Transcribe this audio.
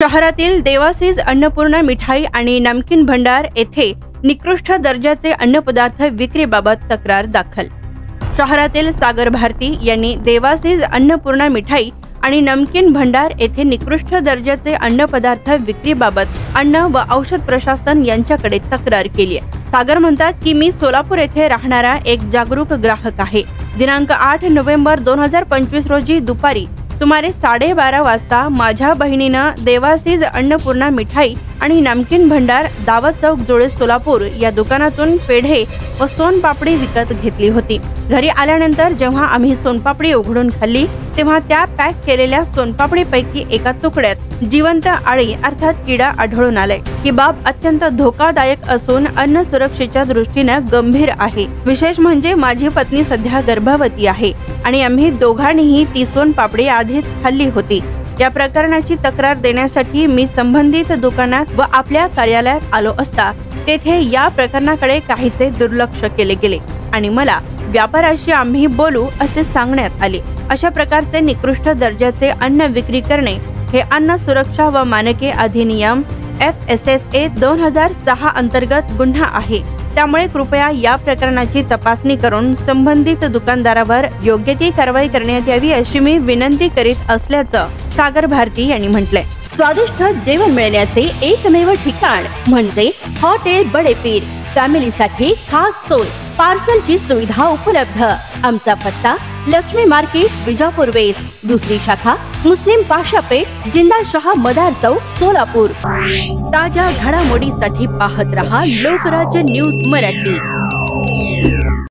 शहरातील देवासीज अन्नपूर्णा मिठाई आणि नमकीन भंडार येथे निकृष्ट दर्जाचे अन्नपदार्थ विक्रीबाबत तक्रार दाखल। शहरातील सागर भारती यांनी देवासीज अन्नपूर्णा मिठाई आणि नमकीन भंडार येथे निकृष्ट दर्जाचे अन्नपदार्थ विक्रीबाबत अन्न व औषध प्रशासन यांच्याकडे तक्रार केली आहे। सागर म्हणतात की मी सोलापूर येथे राहणारा एक जागरूक ग्राहक आहे। दिनांक 8 नोव्हेंबर 2025 रोजी दुपारी सुमारे 12:30 वाजता माझ्या बहिणीनं देवासीज अन्नपूर्णा मिठाई आणि नमकीन भंडार दावत चौक जुळे सोलापूर या दुकानातून पेढे व सोनपापडी विकत घेतली होती। घरी आल्यानंतर जेव्हा आम्ही सोनपापडी उघडून खाल्ली तेव्हा त्या पॅक केलेल्या सोनपापडीपैकी एका तुकड्यात जिवंत आळी अर्थात किडा आढळून आलाय। ही बाब अत्यंत धोकादायक असून अन्न सुरक्षेच्या दृष्टीने गंभीर आहे। विशेष म्हणजे माझी पत्नी सध्या गर्भवती आहे आणि आम्ही दोघांनीही ती सोनपापडी आधीच खाल्ली होती। या प्रकरणाची तक्रार देण्यासाठी मी संबंधित दुकानात व आपल्या कार्यालयात आलो असता तेथे या प्रकरणाकडे काहीसे दुर्लक्ष केले गेले आणि मला व्यापाऱ्याशी आम्ही बोलू असे सांगण्यात आले। अशा प्रकारचे निकृष्ट दर्जाचे अन्न विक्री करणे हे अन्न सुरक्षा व मानके अधिनियम FSSA 2006 अंतर्गत गुन्हा आहे। त्यामुळे कृपया या प्रकरणाची तपासणी करून संबंधित दुकानदारावर योग्य ती कारवाई करण्यात यावी अशी मी विनंती करीत असल्याचं सागर भारती यांनी म्हटलंय। स्वादिष्ट जेवण मिळण्याचे एकमेव ठिकाण म्हणजे हॉटेल बडेपीर। फॅमिलीसाठी खास सोय, पार्सलची सुविधा उपलब्ध। आमचा पत्ता लक्ष्मी मार्केट विजापूर वेस्ट, दुसरी शाखा मुस्लिम पाशापेठ जिंदाशाह मदार चौक सोलापूर। ताज्या घडामोडीसाठी पाहत रहा लोकराज्य न्यूज मराठी।